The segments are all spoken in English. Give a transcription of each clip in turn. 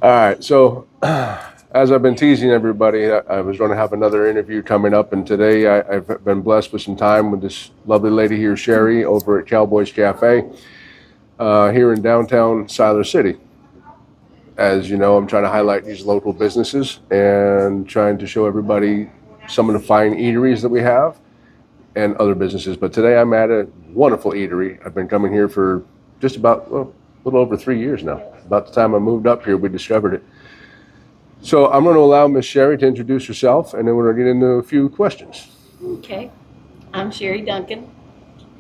All right, so as I've been teasing everybody, I was going to have another interview coming up, and today I've been blessed with some time with this lovely lady here, Sherry, over at Cowboy's Cafe here in downtown Siler City. As you know, I'm trying to highlight these local businesses and trying to show everybody some of the fine eateries that we have and other businesses. But today I'm at a wonderful eatery. I've been coming here for just about, well, a little over 3 years now. About the time I moved up here, we discovered it. So I'm going to allow Miss Sherry to introduce herself, and then we're going to get into a few questions. Okay, I'm Sherry Duncan,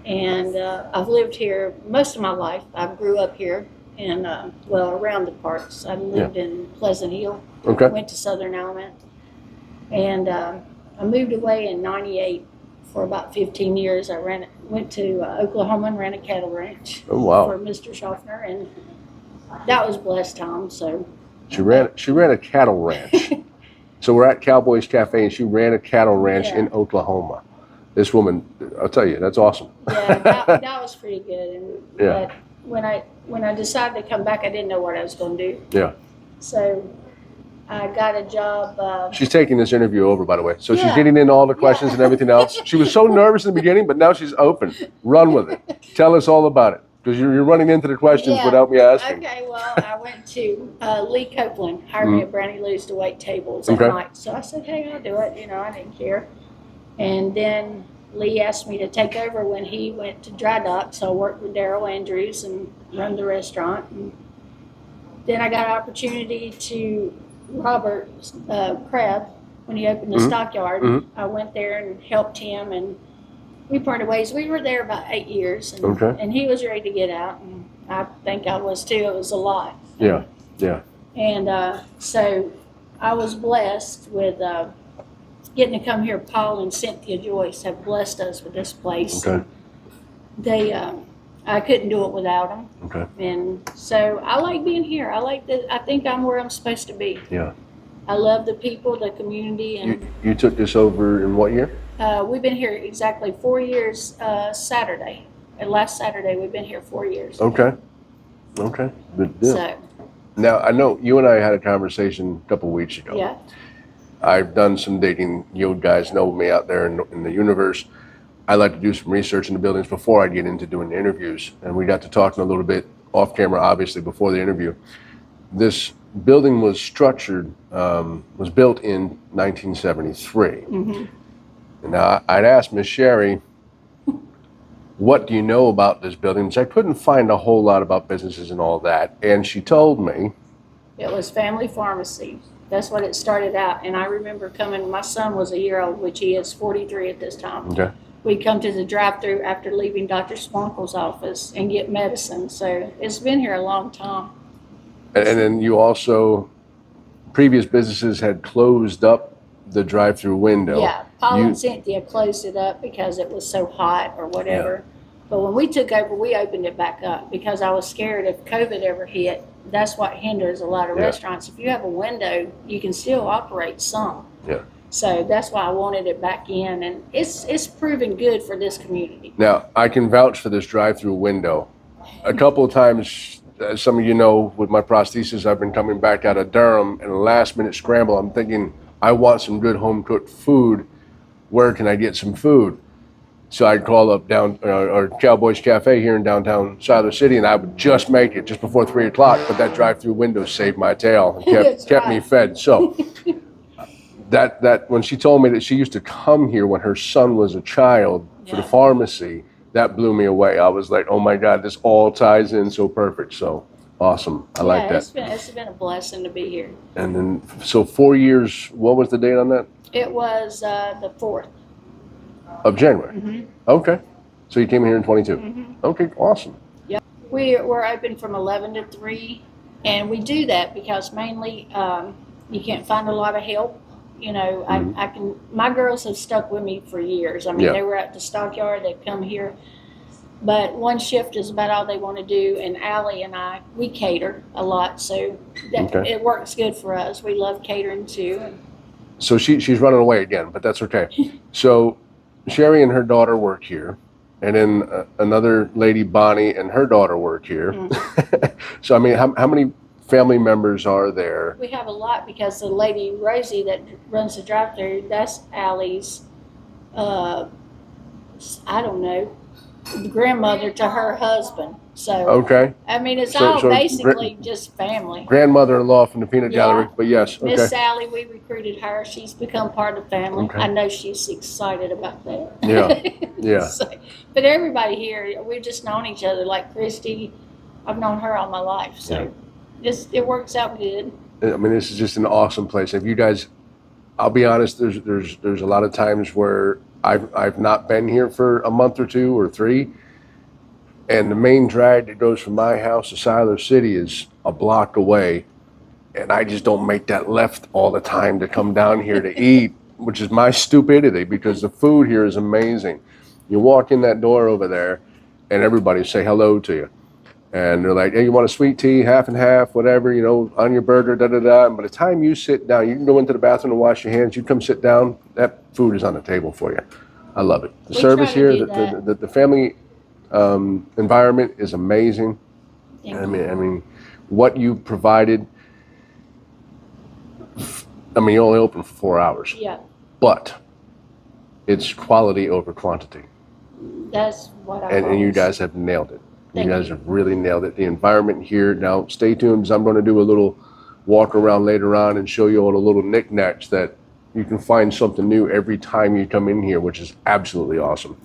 and I've lived here most of my life. I grew up here and around the parks. I lived in Pleasant Hill. Okay. Went to Southern Element, and I moved away in '98 for about 15 years. I went to Oklahoma and ran a cattle ranch. Oh, wow. For Mr. Schaffner, and that was blessed time. So she ran a cattle ranch. So we're at Cowboy's Cafe, and she ran a cattle ranch in Oklahoma. This woman, I'll tell you, that's awesome. Yeah, that was pretty good. And but when I decided to come back, I didn't know what I was going to do. Yeah. So I got a job. She's taking this interview over, by the way. So she's getting into all the questions and everything else. She was so nervous in the beginning, but now she's open. Run with it. Tell us all about it, because you're running into the questions without me asking. Okay, well, I went to Lee Copeland, hired me at Brownie Lou's to wait tables at night. So I said, hey, I'll do it. You know, I didn't care. And then Lee asked me to take over when he went to dry dock. So I worked with Daryl Andrews and run the restaurant. And then I got an opportunity to Robert Crabb, when he opened the stockyard. I went there and helped him, and we parted ways. We were there about 8 years, and he was ready to get out, and I think I was too. It was a lot. Yeah. And so I was blessed with getting to come here. Paul and Cynthia Joyce have blessed us with this place. Okay. They, I couldn't do it without them. Okay. And so I like being here. I think I'm where I'm supposed to be. Yeah. I love the people, the community, and you took this over in what year? we've been here exactly 4 years. Saturday, and last Saturday we've been here 4 years. Okay. Good deal. So Now, I know you and I had a conversation a couple of weeks ago. yeah, I've done some digging. You guys know me out there in the universe. I like to do some research in the buildings before I get into doing the interviews. And we got to talking a little bit off camera, obviously, before the interview. This building was was built in 1973. And now, I'd asked Miss Sherry, what do you know about this building? Because I couldn't find a whole lot about businesses and all that. And she told me it was family pharmacy. That's what it started out. And I remember coming. My son was a year old, which he is 43 at this time. Okay. We'd come to the drive-thru after leaving Dr. Spunkle's office and get medicine. So it's been here a long time. And then you also, previous businesses had closed up the drive-through window. Yeah, Paul and Cynthia closed it up because it was so hot or whatever. But when we took over, we opened it back up because I was scared if COVID ever hit. That's what hinders a lot of restaurants. If you have a window, you can still operate some. Yeah. So that's why I wanted it back in, and it's proven good for this community. Now, I can vouch for this drive-through window. A couple of times, as some of you know, with my prosthesis, I've been coming back out of Durham, and a last-minute scramble, I'm thinking, I want some good home-cooked food. Where can I get some food? So I'd call up or Cowboy's Cafe here in downtown Siler City, and I would just make it just before 3 o'clock, but that drive-through window saved my tail and kept me fed. So that when she told me that she used to come here when her son was a child for the pharmacy, that blew me away. I was like, oh my God, this all ties in so perfect. So awesome. I like that. It's been a blessing to be here. And then, so 4 years, what was the date on that? It was the 4th. Of January? Okay. So you came here in 22? Okay, awesome. Yeah. We're open from 11 to 3, and we do that because mainly you can't find a lot of help. You know, I can. My girls have stuck with me for years. I mean, they were at the stockyard. They've come here, but one shift is about all they want to do. And Allie and I, we cater a lot, so it works good for us. We love catering too. So she's running away again, but that's okay. So Sherry and her daughter work here, and then another lady, Bonnie, and her daughter work here. So I mean, how many family members are there? We have a lot because the lady Rosie that runs the drive-thru, that's Allie's, I don't know, grandmother to her husband. So Okay. I mean, it's So- all so basically just family. Grandmother-in-law from the peanut gallery, but yes, Miss okay. Sally, we recruited her. She's become part of the family. Okay. I know she's excited about that. Yeah, yeah. So, but everybody here, we've just known each other. Like Christy, I've known her all my life. So it works out good. I mean, this is just an awesome place. If you guys, I'll be honest, there's a lot of times where I've not been here for a month or 2 or 3, and the main drag that goes from my house to Siler City is a block away, and I just don't make that left all the time to come down here to eat, which is my stupidity because the food here is amazing. You walk in that door over there, and everybody say hello to you. And they're like, hey, you want a sweet tea, half and half, whatever, you know, on your burger, da-da-da. And by the time you sit down, you can go into the bathroom and wash your hands. You come sit down, that food is on the table for you. I love it. The We service try to here, do the family environment is amazing. Thank I you. mean, what you provided, I mean, you're only open for 4 hours. Yeah, But it's quality over quantity. that's what I And you always- guys have nailed it. You Thank guys you. have really nailed it. The environment here. Now, stay tuned, because I'm going to do a little walk around later on and show you all the little knickknacks that you can find something new every time you come in here, which is absolutely awesome.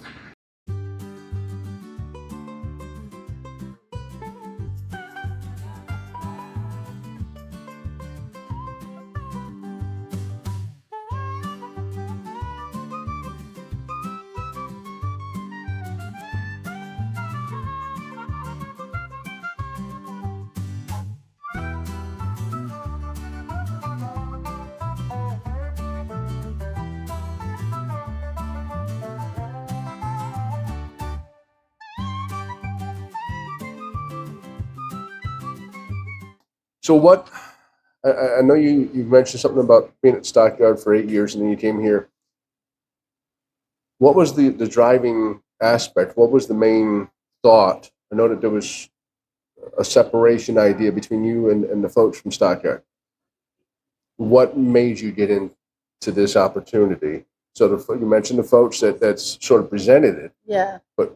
So what, I know you mentioned something about being at Stockyard for 8 years and then you came here. What was the driving aspect? What was the main thought? I know that there was a separation idea between you and the folks from Stockyard. What made you get into this opportunity? So you mentioned the folks that's sort of presented it, Yeah, but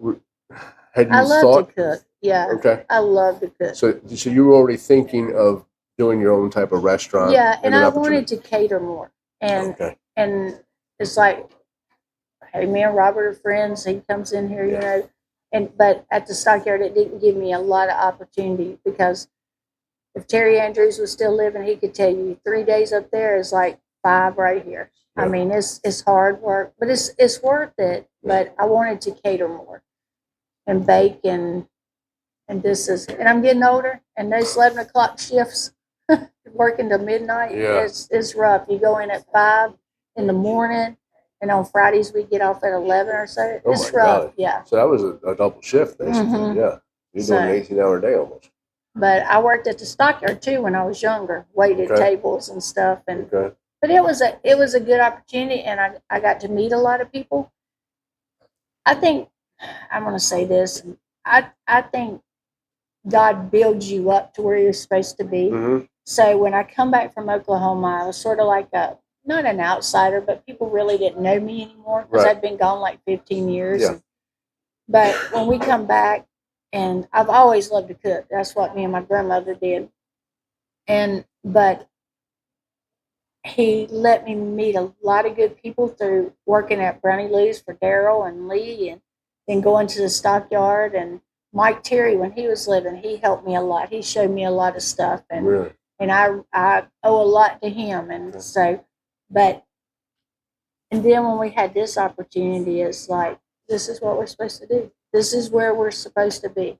had you I love thought? to cook. Yeah, Okay. I love to cook. So you were already thinking of doing your own type of restaurant? Yeah, and an I opportunity. wanted to cater more. And Okay. and it's like, hey, me and Robert are friends. He comes in here, you know, but at the Stockyard, it didn't give me a lot of opportunity because if Terry Andrews was still living, he could tell you 3 days up there is like 5 right here. I Yeah. mean, it's hard work, but it's worth it. But I wanted to cater more and bake and I'm getting older, and those 11 o'clock shifts, working till midnight, Yeah. it's rough. You go in at 5 in the morning, and on Fridays we get off at 11 or so. Oh It's my rough, God. yeah. So that was a double shift, basically. Mhm. Yeah. You're So- doing an 18-hour day almost. But I worked at the Stockyard too when I was younger, waited Okay. tables and stuff, and Okay. but it was a good opportunity, and I got to meet a lot of people. I think I'm going to say this. I think God builds you up to where you're supposed to be. Mm-hmm. So when I come back from Oklahoma, I was sort of like not an outsider, but people really didn't know me anymore because Right. I'd been gone like 15 years. Yeah. But when we come back, and I've always loved to cook. That's what me and my grandmother did. But he let me meet a lot of good people through working at Brownie Lou's for Daryl and Lee, and then going to the Stockyard. And Mike Terry, when he was living, he helped me a lot. He showed me a lot of stuff, and Really? I owe a lot to him. And so, and then when we had this opportunity, it's like, this is what we're supposed to do. This is where we're supposed to be.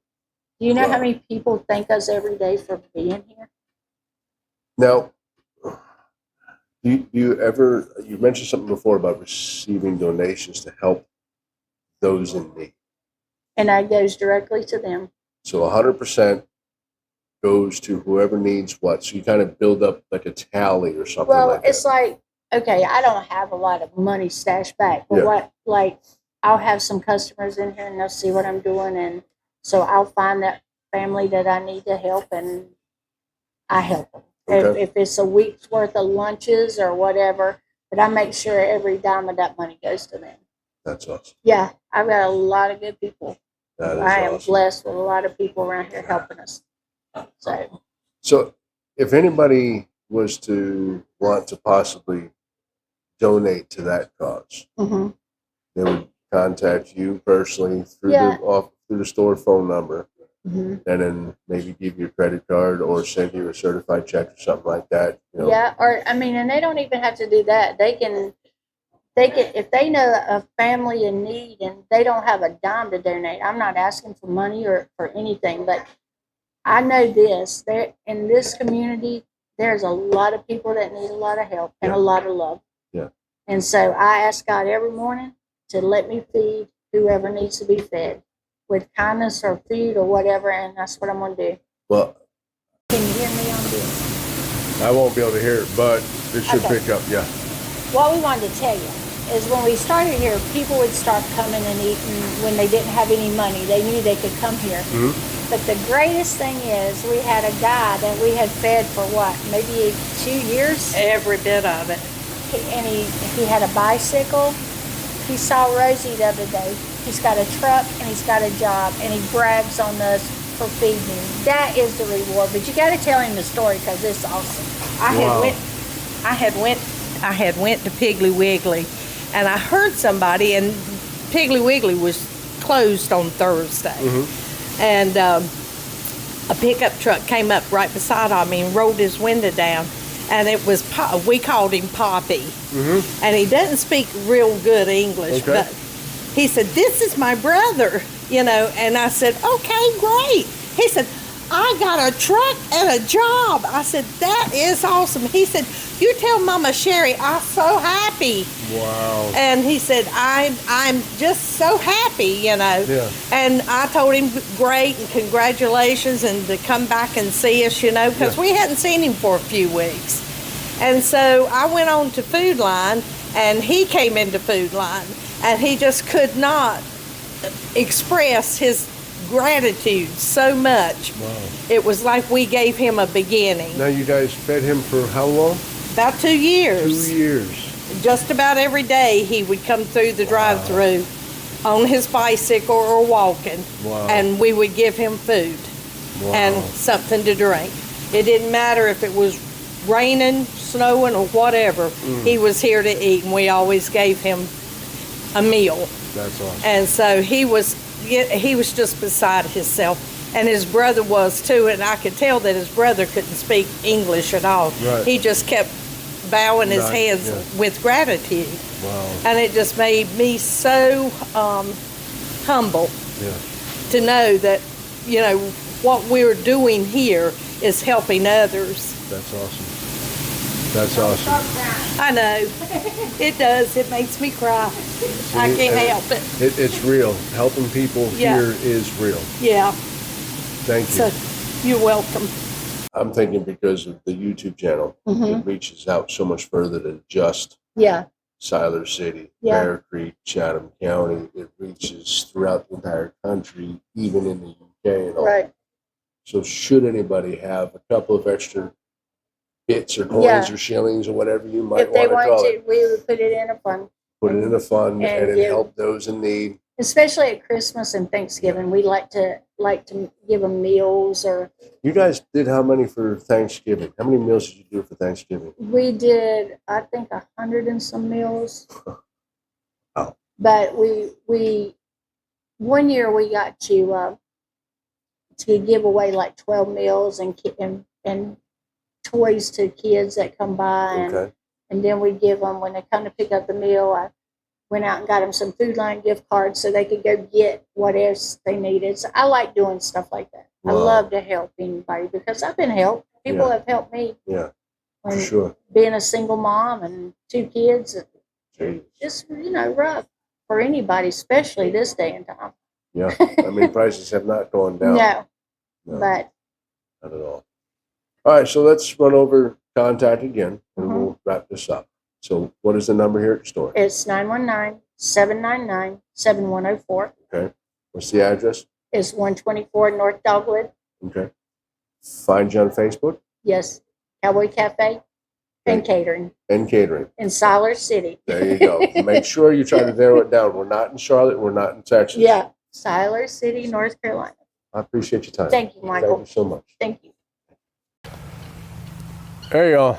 Do you know how Wow. many people thank us every day for being here? Now, you mentioned something before about receiving donations to help those in need. And that goes directly to them. So 100% goes to whoever needs what. So you kind of build up like a tally or something Well, like it's that. like, okay, I don't have a lot of money stashed back, but Yeah. I'll have some customers in here and they'll see what I'm doing, and so I'll find that family that I need to help, and I help them. Okay. If it's a week's worth of lunches or whatever, but I make sure every dime of that money goes to them. That's awesome. Yeah, I've got a lot of good people. That is I am awesome. blessed with a lot of people around here helping us. So if anybody was to want to possibly donate to that cause, they would contact you personally through through the store phone number, and then maybe give you a credit card or send you a certified check or something like that. Yeah, or I mean, and they don't even have to do that. They can if they know a family in need and they don't have a dime to donate. I'm not asking for money or for anything, but I know this. There in this community, there's a lot of people that need a lot of help and a lot of love. Yeah. And so I ask God every morning to let me feed whoever needs to be fed with kindness or food or whatever, and that's what I'm going to do. Well, can you hear me on this? I won't be able to hear it, but it should pick up. Yeah. What we wanted to tell you is when we started here, people would start coming and eating when they didn't have any money. They knew they could come here. But the greatest thing is we had a guy that we had fed for what, maybe 2 years? Every bit of it. And he had a bicycle. He saw Rosie the other day. He's got a truck and he's got a job, and he brags on us for feeding him. That is the reward. But you got to tell him the story because it's awesome. I had went to Piggly Wiggly, and I heard somebody, and Piggly Wiggly was closed on Thursday, and a pickup truck came up right beside me and rolled his window down, and it was we called him Poppy, and he doesn't speak real good English, but he said, "This is my brother," and I said, "Okay, great." He said, "I got a truck and a job." I said, "That is awesome." He said, "You tell Mama Sherry I'm so happy." Wow. And he said, I'm just so happy, Yeah. And I told him great and congratulations and to come back and see us, because we hadn't seen him for a few weeks. And so I went on to Food Line, and he came into Food Line, and he just could not express his gratitude so much. Wow. It was like we gave him a beginning. Now you guys fed him for how long? About 2 years. 2 years. Just about every day he would come through the drive-thru on his bicycle or walking, and we would give him food and something to drink. It didn't matter if it was raining, snowing, or whatever. He was here to eat, and we always gave him a meal. That's awesome. And so he was just beside himself, and his brother was too, and I could tell that his brother couldn't speak English at all. Right. He just kept bowing his heads with gratitude. Wow. And it just made me so humble to know that, what we're doing here is helping others. That's awesome. That's awesome. I know. It does. It makes me cry. I can't help it. It's real. Helping people here is real. Yeah. Thank you. So, you're welcome. I'm thinking because of the YouTube channel, it reaches out so much further than just Siler City, Bear Creek, Chatham County. It reaches throughout the entire country, even in the UK and all. Right. So should anybody have a couple of extra bits or coins or shillings or whatever you might If they want to want call to, it, we would put it in a fund. put it in a fund And and give- help those in need. Especially at Christmas and Thanksgiving, we like to give them meals, or You guys did how many for Thanksgiving? How many meals did you do for Thanksgiving? we did, I think, 100 and some meals. Wow. But we one year we got to give away like 12 meals and toys to kids that come by, Okay. and then we give them when they come to pick up the meal. I went out and got them some Food Line gift cards so they could go get what else they needed. So I like doing stuff like that. I Wow. love to help anybody because I've been helped. People have helped me. Yeah, for when sure. being a single mom and 2 kids, Jeez. just rough for anybody, especially this day and time. Yeah, I mean, prices have not gone down. No, No, but not at all. All right, so let's run over contact again, and Mhm. we'll wrap this up. So what is the number here at the store? it's 919-799-7104. Okay. What's the address? It's 124 North Dogwood. Okay. Find you on Facebook? Yes, Cowboy Cafe and Catering And catering. in Siler City. There you go. Make sure you try to narrow it down. We're not in Charlotte. We're not in Texas. Yeah, Siler City, North Carolina. I appreciate your time. Thank you, Michael. Thank you so much. Thank you. Hey, y'all.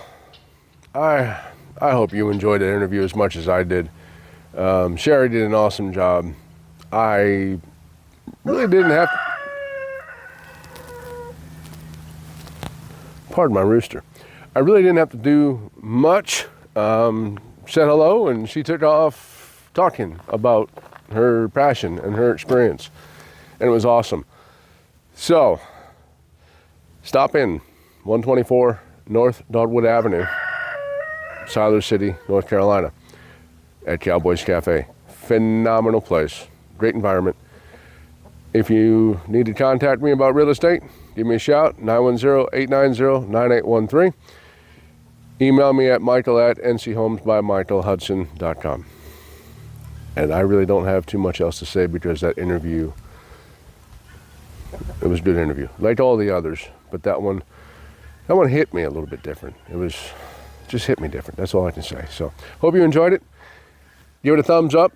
I hope you enjoyed the interview as much as I did. Sherry did an awesome job. I really didn't have to. Pardon my rooster. I really didn't have to do much. Said hello, and she took off talking about her passion and her experience. And it was awesome. So, stop in 124 North Dogwood Avenue, Siler City, North Carolina, at Cowboys Cafe. Phenomenal place, great environment. If you need to contact me about real estate, give me a shout, 910-890-9813. Email me at michael@nchomesbymichaelhudson.com. And I really don't have too much else to say because that interview, it was a good interview. Like all the others, but that one hit me a little bit different. It just hit me different. That's all I can say. So, hope you enjoyed it. Give it a thumbs up.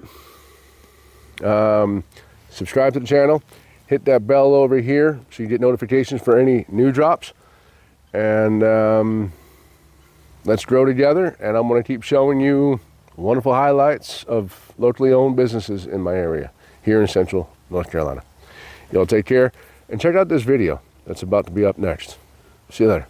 Subscribe to the channel. Hit that bell over here so you get notifications for any new drops. And let's grow together. And I'm going to keep showing you wonderful highlights of locally owned businesses in my area here in Central North Carolina. Y'all take care and check out this video that's about to be up next. See you later.